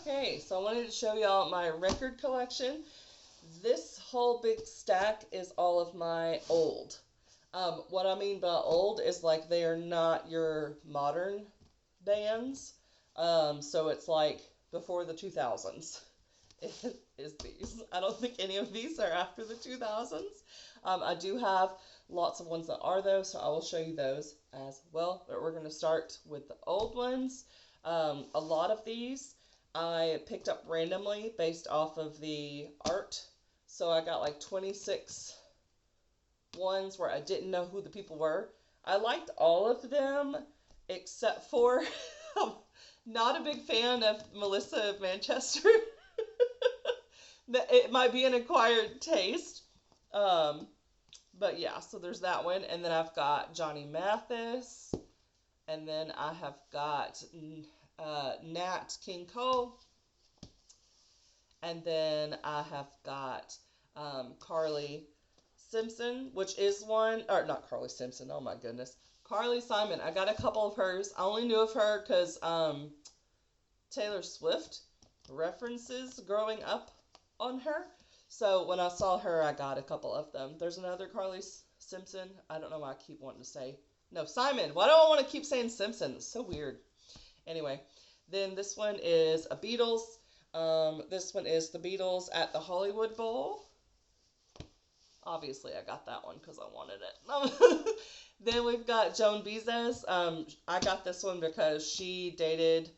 Okay, so I wanted to show y'all my record collection. This whole big stack is all of my old. What I mean by old is like they are not your modern bands. So it's like before the 2000s is these. I don't think any of these are after the 2000s. I do have lots of ones that are though, so I will show you those as well. But we're going to start with the old ones. A lot of these I picked up randomly based off of the art. So I got like 26 ones where I didn't know who the people were. I liked all of them except for I'm not a big fan of Melissa of Manchester. It might be an acquired taste. But yeah, so there's that one. And then I've got Johnny Mathis. And then I have got Nat King Cole. And then I have got Carly Simpson, which is one, or not Carly Simpson, oh my goodness. Carly Simon. I got a couple of hers. I only knew of her because Taylor Swift references growing up on her. So when I saw her, I got a couple of them. There's another Carly Simpson. I don't know why I keep wanting to say. No, Simon. Why do I want to keep saying Simpson? It's so weird. Anyway, then this one is a Beatles. This one is the Beatles at the Hollywood Bowl. Obviously, I got that one because I wanted it. Then we've got Joan Baez. I got this one because she dated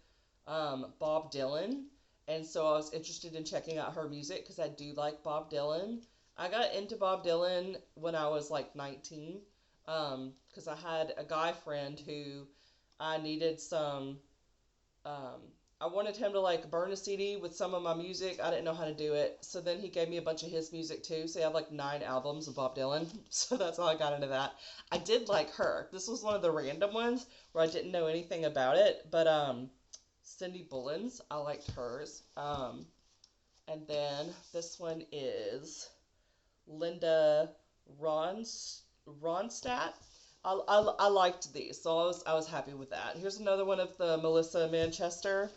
Bob Dylan. And so I was interested in checking out her music because I do like Bob Dylan. I got into Bob Dylan when I was like 19 because I had a guy friend who I needed some, I wanted him to like burn a CD with some of my music. I didn't know how to do it. So then he gave me a bunch of his music too. So I have like 9 albums of Bob Dylan. So that's how I got into that. I did like her. This was one of the random ones where I didn't know anything about it. But Cindy Bullens, I liked hers. And then this one is Linda Ronstadt. I liked these, so I was happy with that. Here's another one of the Melissa Manchester.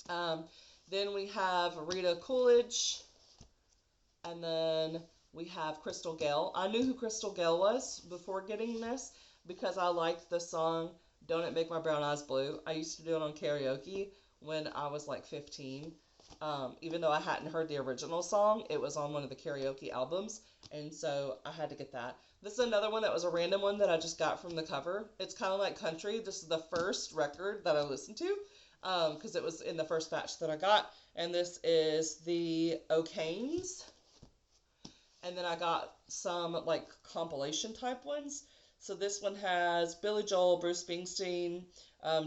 Then we have Rita Coolidge, and then we have Crystal Gayle. I knew who Crystal Gayle was before getting this because I liked the song Don't It Make My Brown Eyes Blue. I used to do it on karaoke when I was like 15. Even though I hadn't heard the original song, it was on one of the karaoke albums, and so I had to get that. This is another one that was a random one that I just got from the cover. It's kind of like country. This is the first record that I listened to because it was in the first batch that I got, and this is the O'Kanes. And then I got some like compilation type ones. So this one has Billy Joel, Bruce Springsteen,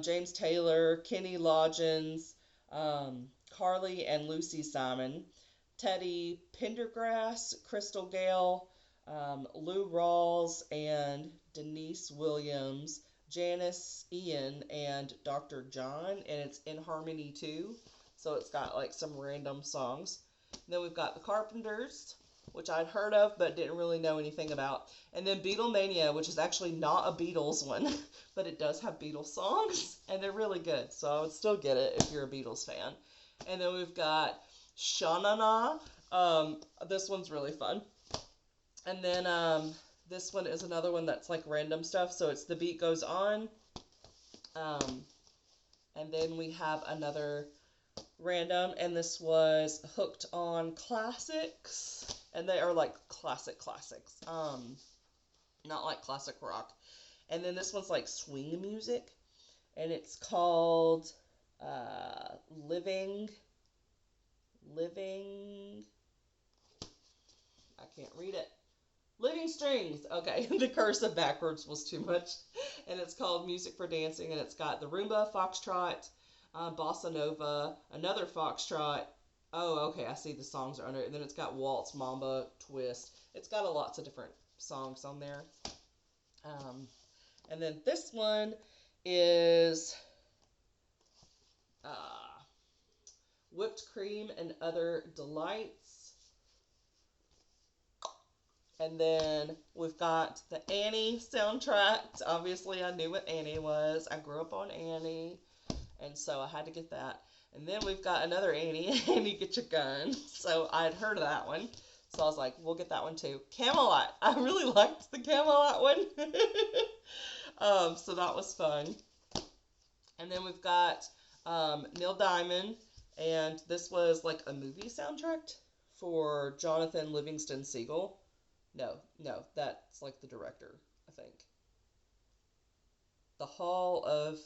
James Taylor, Kenny Loggins, Carly and Lucy Simon, Teddy Pendergrass, Crystal Gayle, Lou Rawls, and Denise Williams, Janice Ian, and Dr. John, and it's in harmony too. So it's got like some random songs. And then we've got the Carpenters, which I'd heard of but didn't really know anything about. And then Beatlemania, which is actually not a Beatles one, but it does have Beatles songs, and they're really good. So I would still get it if you're a Beatles fan. And then we've got Sha-Na-Na. This one's really fun. And then this one is another one that's like random stuff. So it's The Beat Goes On. And then we have another random, and this was Hooked on Classics. And they are like classics. Not like classic rock. And then this one's like swing music. And it's called Living, I can't read it. Living Strings. Okay, the cursive backwards was too much. And it's called Music for Dancing, and it's got the rumba, foxtrot, bossa nova, another foxtrot. Oh, okay, I see the songs are under it. And then it's got waltz, mambo, twist. It's got lots of different songs on there. And then this one is Whipped Cream and Other Delights. And then we've got the Annie soundtrack. Obviously, I knew what Annie was. I grew up on Annie, and so I had to get that. And then we've got another Annie, Annie Get Your Gun. So I'd heard of that one. So I was like, we'll get that one too. Camelot. I really liked the Camelot one. So that was fun. And then we've got Neil Diamond. And this was like a movie soundtrack for Jonathan Livingston Seagull. No, that's like the director, I think. The Hall of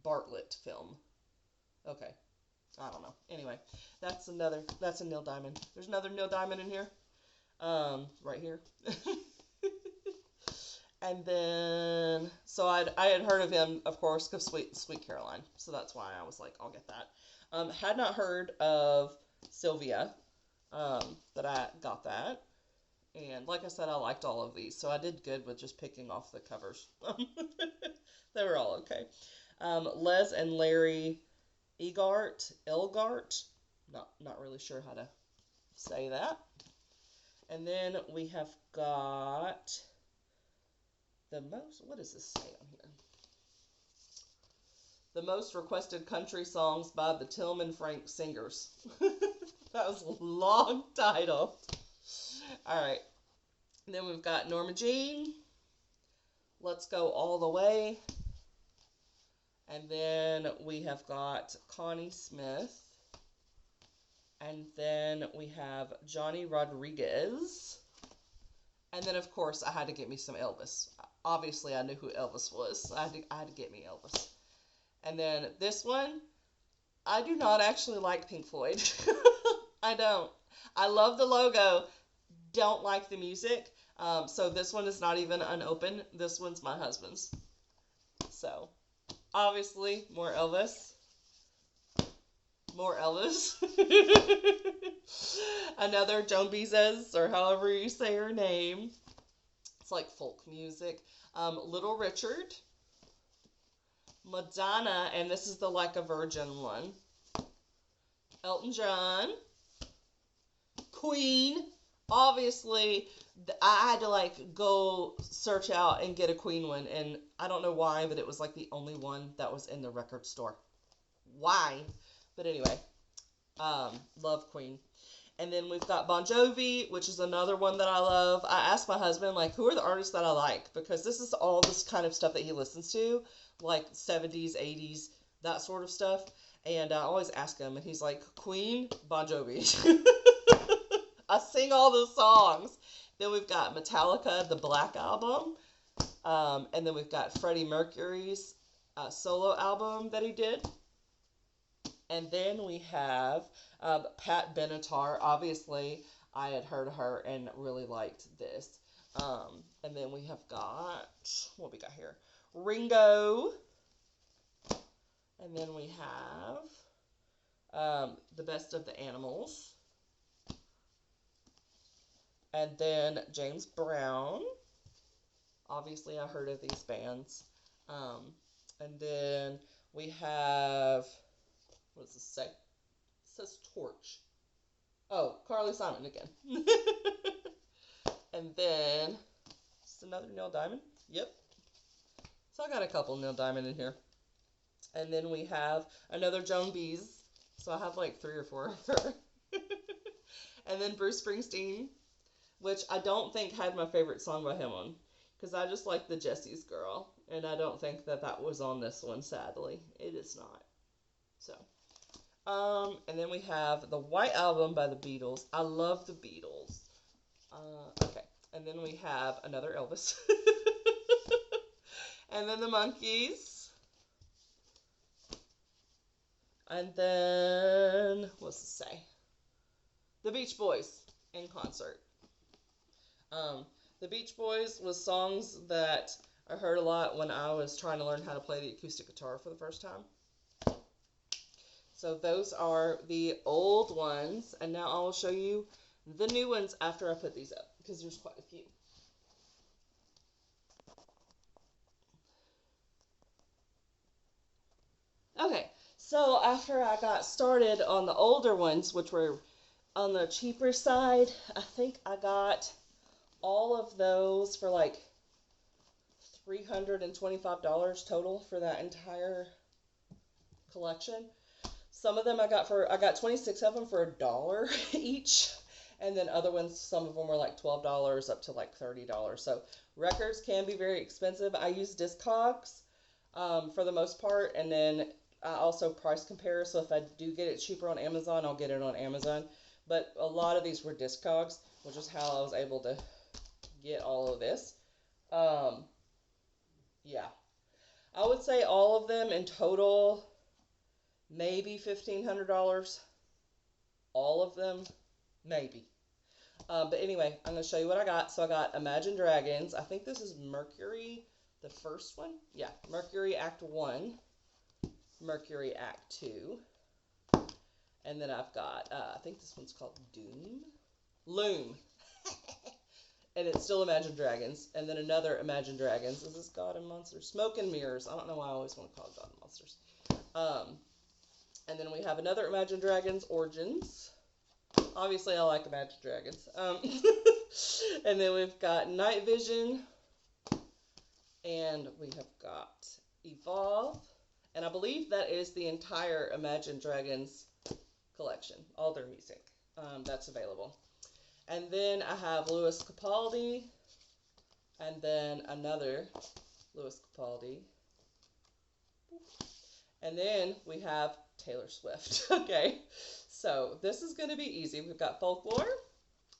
Bartlett film. Okay. I don't know. Anyway, that's a Neil Diamond. There's another Neil Diamond in here. Right here. And then, so I had heard of him, of course, because Sweet Caroline. So that's why I was like, I'll get that. Had not heard of Sylvia, but I got that. And like I said, I liked all of these, so I did good with just picking off the covers. They were all okay. Les and Larry Elgart, not really sure how to say that. And then we have got what does this say on here? The most requested country songs by the Tillman Frank Singers. That was a long title. All right. And then we've got Norma Jean. Let's Go All the Way. And then we have got Connie Smith. And then we have Johnny Rodriguez. And then, of course, I had to get me some Elvis. Obviously, I knew who Elvis was. I had to get me Elvis. And then this one, I do not actually like Pink Floyd. I don't. I love the logo. Don't like the music. So this one is not even unopened. This one's my husband's. So, obviously, more Elvis. More Elvis. Another Joan Baez, or however you say her name. It's like folk music. Little Richard. Madonna, and this is the Like a Virgin one. Elton John. Queen. Obviously, I had to like go search out and get a Queen one, and I don't know why, but it was like the only one that was in the record store. Why? But anyway, love Queen. And then we've got Bon Jovi, which is another one that I love. I asked my husband, like, who are the artists that I like? Because this is all this kind of stuff that he listens to, like 70s, 80s, that sort of stuff. And I always ask him, and he's like, Queen, Bon Jovi. I sing all the songs. Then we've got Metallica, the Black Album. And then we've got Freddie Mercury's solo album that he did. And then we have Pat Benatar. Obviously, I had heard of her and really liked this. And then we have got, what we got here? Ringo. And then we have The Best of the Animals. And then James Brown. Obviously, I heard of these bands. And then we have, what does this say? It says Torch. Oh, Carly Simon again. And then, just another Neil Diamond. Yep. So I got a couple Neil Diamond in here. And then we have another Joan Baez. So I have like 3 or 4 of her. And then Bruce Springsteen, which I don't think had my favorite song by him on. Because I just like the Jessie's Girl. And I don't think that was on this one, sadly. It is not. So, and then we have the White Album by the Beatles. I love the Beatles. Okay. And then we have another Elvis. And then the Monkees. And then, what's it say? The Beach Boys in concert. The Beach Boys was songs that I heard a lot when I was trying to learn how to play the acoustic guitar for the first time. So those are the old ones, and now I will show you the new ones after I put these up, because there's quite a few. Okay, so after I got started on the older ones, which were on the cheaper side, I think I got all of those for like $325 total for that entire collection. Some of them I got 26 of them for $1 each. And then other ones, some of them were like $12 up to like $30. So records can be very expensive. I use Discogs for the most part. And then I also price compare. So if I do get it cheaper on Amazon, I'll get it on Amazon. But a lot of these were Discogs, which is how I was able to get all of this. Yeah. I would say all of them in total, maybe $1,500. All of them, maybe. But anyway, I'm going to show you what I got. So I got Imagine Dragons. I think this is Mercury, the first one. Yeah, Mercury Act 1, Mercury Act 2. And then I've got, I think this one's called Loom. And it's still Imagine Dragons. And then another Imagine Dragons. This is God and Monsters. Smoke and Mirrors. I don't know why I always want to call it God and Monsters. And then we have another Imagine Dragons, Origins. Obviously, I like Imagine Dragons. And then we've got Night Vision. And we have got Evolve. And I believe that is the entire Imagine Dragons collection. All their music. That's available. And then I have Lewis Capaldi. And then another Lewis Capaldi. And then we have Taylor Swift. Okay, so this is going to be easy. We've got Folklore,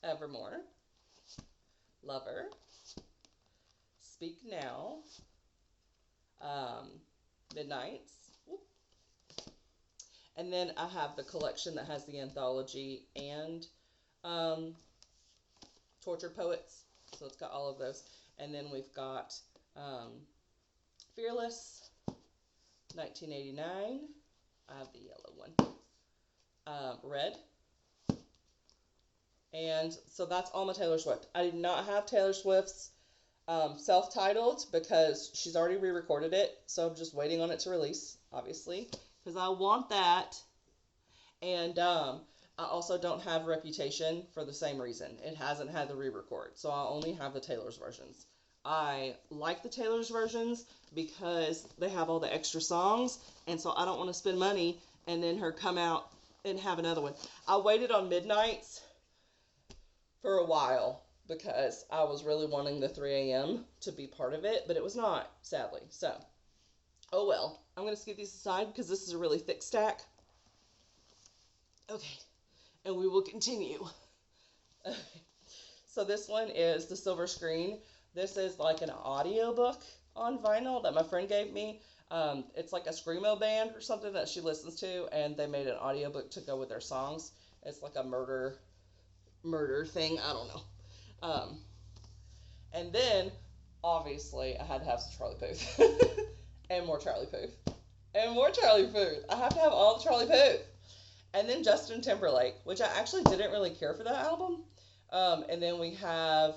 Evermore, Lover, Speak Now, Midnights, and then I have the collection that has the anthology and Tortured Poets, so it's got all of those. And then we've got Fearless, 1989. I have the yellow one. Red. And so that's all my Taylor Swift. I did not have Taylor Swift's self-titled because she's already re-recorded it. So I'm just waiting on it to release, obviously, because I want that. And I also don't have Reputation for the same reason. It hasn't had the re-record. So I only have the Taylor's versions. I like the Taylor's versions because they have all the extra songs, and so I don't want to spend money and then her come out and have another one. I waited on Midnights for a while because I was really wanting the 3 a.m. to be part of it, but it was not, sadly. So, oh well. I'm going to scoot these aside because this is a really thick stack. Okay, and we will continue. Okay. So this one is the Silver Screen. This is like an audiobook on vinyl that my friend gave me. It's like a screamo band or something that she listens to, and they made an audiobook to go with their songs. It's like a murder thing. I don't know. And then, obviously, I had to have some Charlie Puth. And more Charlie Puth. And more Charlie Puth. I have to have all the Charlie Puth. And then Justin Timberlake, which I actually didn't really care for that album. And then we have...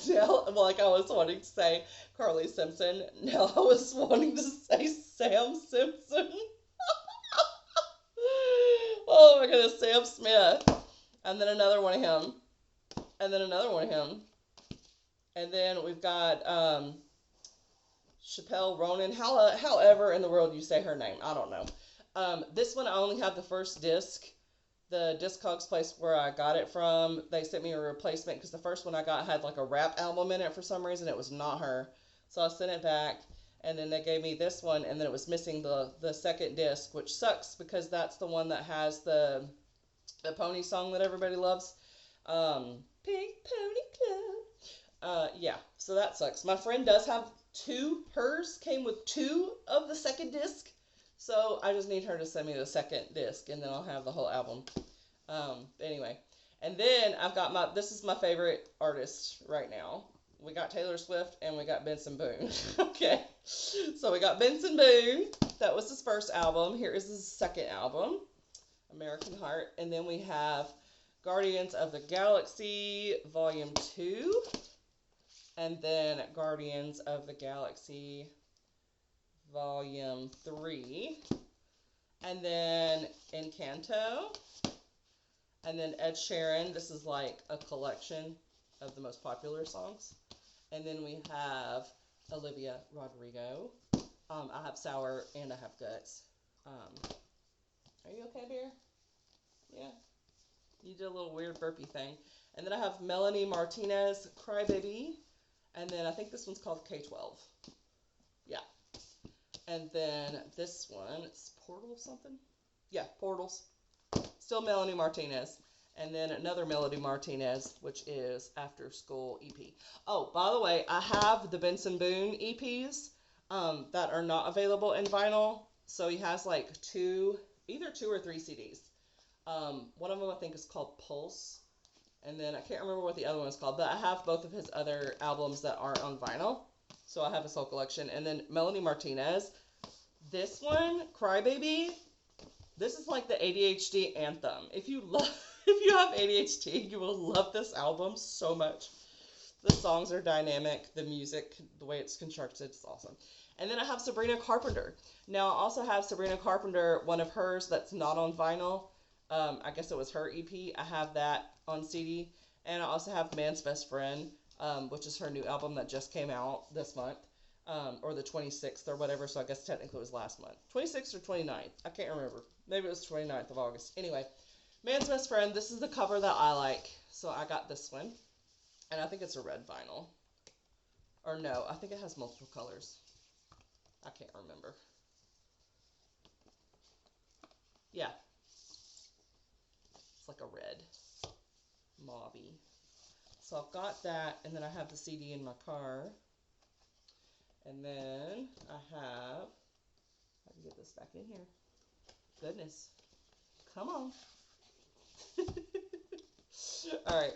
Now, like I was wanting to say Carly Simpson, now I was wanting to say Sam Simpson. Oh my goodness, Sam Smith. And then another one of him. And then another one of him. And then we've got Chappelle Ronan. However in the world you say her name, I don't know. This one I only have the first disc. The Discogs place where I got it from, they sent me a replacement because the first one I got had like a rap album in it for some reason. It was not her. So I sent it back, and then they gave me this one, and then it was missing the second disc, which sucks because that's the one that has the pony song that everybody loves. Pink Pony Club. Yeah, so that sucks. My friend does have two. Hers came with two of the second disc. So I just need her to send me the second disc, and then I'll have the whole album. Anyway, and then I've got this is my favorite artist right now. We got Taylor Swift, and we got Benson Boone. Okay, so we got Benson Boone. That was his first album. Here is his second album, American Heart. And then we have Guardians of the Galaxy Volume 2, and then Guardians of the Galaxy Volume 3, and then Encanto, and then Ed Sheeran. This is like a collection of the most popular songs. And then we have Olivia Rodrigo. I have Sour and I have Guts. Are you okay, Bear? Yeah. You did a little weird burpee thing. And then I have Melanie Martinez, Crybaby. And then I think this one's called K12. Yeah. And then this one, it's Portal something? Yeah, Portals. Still Melanie Martinez. And then another Melody Martinez, which is After School EP. Oh, by the way, I have the Benson Boone EPs that are not available in vinyl. So he has like either two or three CDs. One of them I think is called Pulse. And then I can't remember what the other one is called. But I have both of his other albums that aren't on vinyl. So I have his whole collection. And then Melanie Martinez. This one, Crybaby. This is like the ADHD anthem. If you have ADHD, you will love this album so much. The songs are dynamic. The music, the way it's constructed, is awesome. And then I have Sabrina Carpenter. Now, I also have Sabrina Carpenter, one of hers that's not on vinyl. I guess it was her EP. I have that on CD. And I also have Man's Best Friend, which is her new album that just came out this month. Or the 26th or whatever, so I guess technically it was last month. 26th or 29th, I can't remember. Maybe it was 29th of August. Anyway, Man's Best Friend, this is the cover that I like, so I got this one. And I think it's a red vinyl. Or no, I think it has multiple colors. I can't remember. Yeah. It's like a red. Mauve-y. So I've got that, and then I have the CD in my car. And then I can get this back in here. Goodness. Come on. Alright.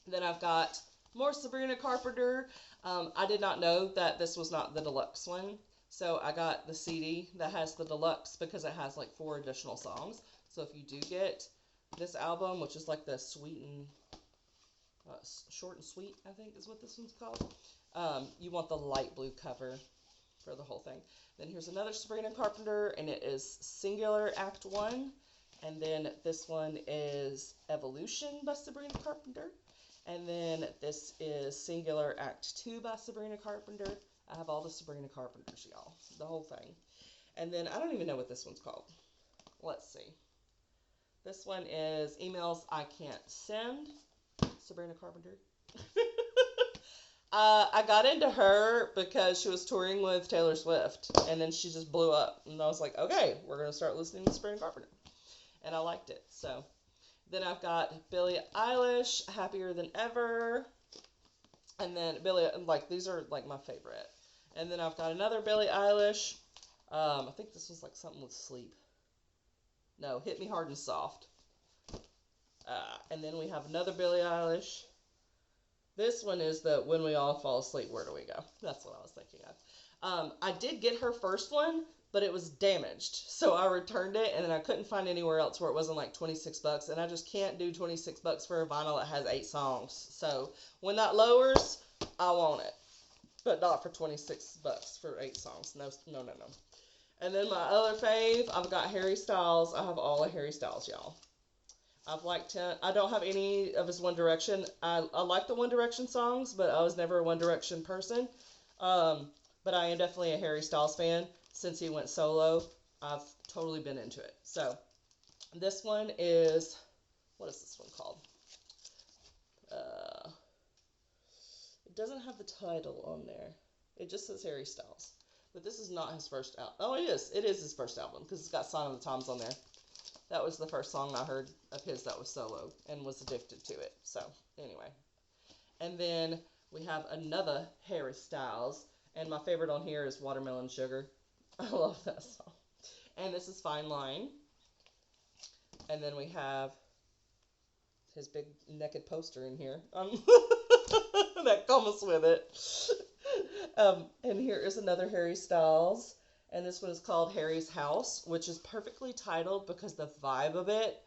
Then I've got more Sabrina Carpenter. I did not know that this was not the deluxe one. So I got the CD that has the deluxe because it has like 4 additional songs. So if you do get this album, which is like the sweet and short and sweet, I think is what this one's called. You want the light blue cover for the whole thing. Then here's another Sabrina Carpenter, and it is Singular Act 1. And then this one is Evolution by Sabrina Carpenter. And then this is Singular Act 2 by Sabrina Carpenter. I have all the Sabrina Carpenters, y'all. The whole thing. And then I don't even know what this one's called. Let's see. This one is Emails I Can't Send. Sabrina Carpenter. I got into her because she was touring with Taylor Swift, and then she just blew up, and I was like, okay, we're going to start listening to Sabrina Carpenter, and I liked it. So then I've got Billie Eilish, Happier Than Ever, and then these are like my favorite. And then I've got another Billie Eilish, I think this was like something with sleep. No, Hit Me Hard and Soft. And then we have another Billie Eilish. This one is the When We All Fall Asleep, Where Do We Go? That's what I was thinking of. I did get her first one, but it was damaged. So I returned it, and then I couldn't find anywhere else where it wasn't like $26. And I just can't do $26 for a vinyl that has 8 songs. So when that lowers, I want it. But not for $26 for 8 songs. No. And then my other fave, I've got Harry Styles. I have all of Harry Styles, y'all. I've liked him. I don't have any of his One Direction. I like the One Direction songs, but I was never a One Direction person. But I am definitely a Harry Styles fan. Since he went solo, I've totally been into it. So this one is, what is this one called? It doesn't have the title on there. It just says Harry Styles. But this is not his first album. Oh, it is. It is his first album because it's got Sign of the Times on there. That was the first song I heard of his that was solo and was addicted to it. So, anyway. And then we have another Harry Styles. And my favorite on here is Watermelon Sugar. I love that song. And this is Fine Line. And then we have his big naked poster in here. That comes with it. And here is another Harry Styles. And this one is called Harry's House, which is perfectly titled because the vibe of it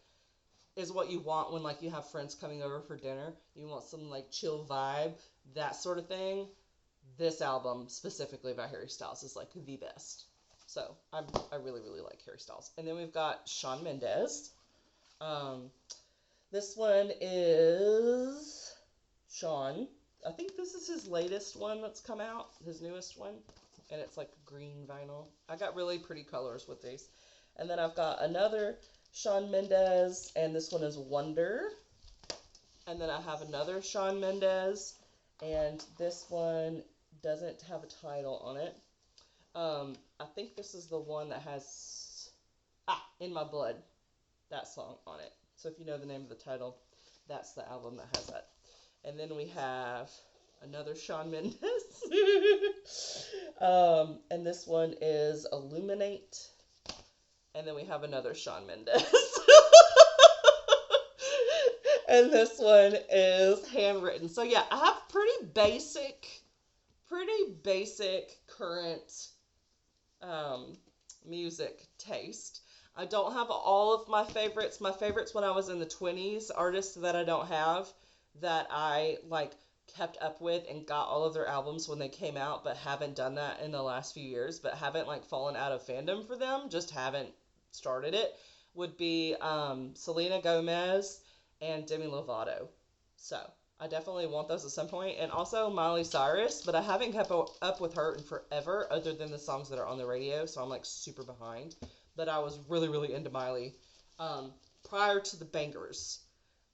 is what you want when, like, you have friends coming over for dinner. You want some, like, chill vibe, that sort of thing. This album, specifically by Harry Styles, is, like, the best. So, I really, really like Harry Styles. And then we've got Shawn Mendes. This one is Shawn. I think this is his latest one that's come out, his newest one. And it's like green vinyl. I got really pretty colors with these. And then I've got another Shawn Mendes, and this one is Wonder. And then I have another Shawn Mendes, and this one doesn't have a title on it. I think this is the one that has In My Blood, that song on it. So if you know the name of the title, that's the album that has that. And then we have another Shawn Mendes. And this one is Illuminate. And then we have another Shawn Mendes. And this one is Handwritten. So yeah, I have pretty basic current music taste. I don't have all of my favorites. My favorites when I was in the 20s, artists that I don't have, that I like kept up with and got all of their albums when they came out, but haven't done that in the last few years, but haven't like fallen out of fandom for them, just haven't started it, would be Selena Gomez and Demi Lovato. So I definitely want those at some point. And also Miley Cyrus, but I haven't kept up with her in forever other than the songs that are on the radio, so I'm like super behind. But I was really, really into Miley prior to the Bangers.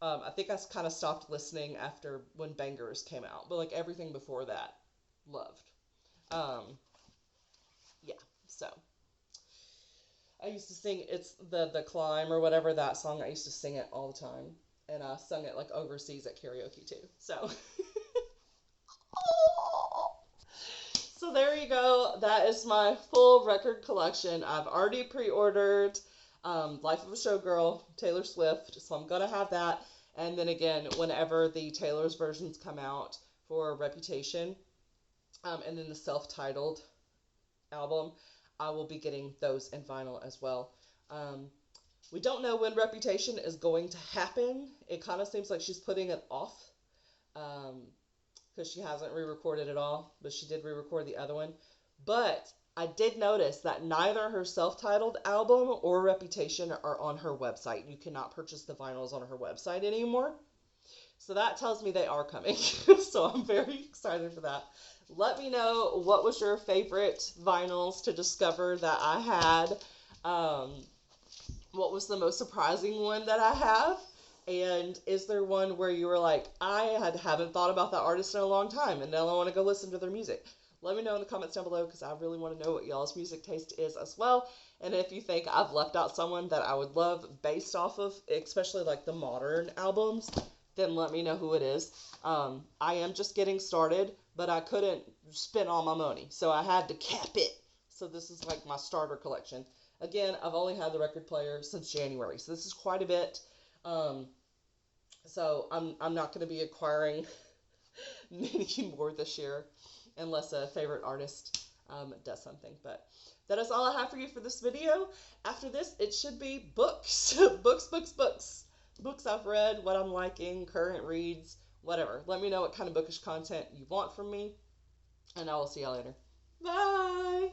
I think I kind of stopped listening after when Bangers came out, but like everything before that, loved. Yeah, so I used to sing it's the Climb or whatever, that song. I used to sing it all the time, and I sung it like overseas at karaoke too. So so there you go. That is my full record collection. I've already pre-ordered Life of a Showgirl, Taylor Swift, so I'm going to have that. And then again, whenever the Taylor's versions come out for Reputation, and then the self-titled album, I will be getting those in vinyl as well. We don't know when Reputation is going to happen. It kind of seems like she's putting it off. Because she hasn't re-recorded it all, but she did re-record the other one. But I did notice that neither her self-titled album or Reputation are on her website. You cannot purchase the vinyls on her website anymore. So that tells me they are coming. So I'm very excited for that. Let me know what was your favorite vinyls to discover that I had. What was the most surprising one that I have? And is there one where you were like, I haven't thought about that artist in a long time, and now I want to go listen to their music? Let me know in the comments down below, because I really want to know what y'all's music taste is as well. And if you think I've left out someone that I would love based off of, especially like the modern albums, then let me know who it is. I am just getting started, but I couldn't spend all my money, so I had to cap it. So this is like my starter collection. Again, I've only had the record player since January, so this is quite a bit. So I'm not going to be acquiring many more this year unless a favorite artist does something. But that is all I have for you for this video. After this, it should be books. Books I've read, what I'm liking, current reads, whatever. Let me know what kind of bookish content you want from me, and I will see y'all later. Bye!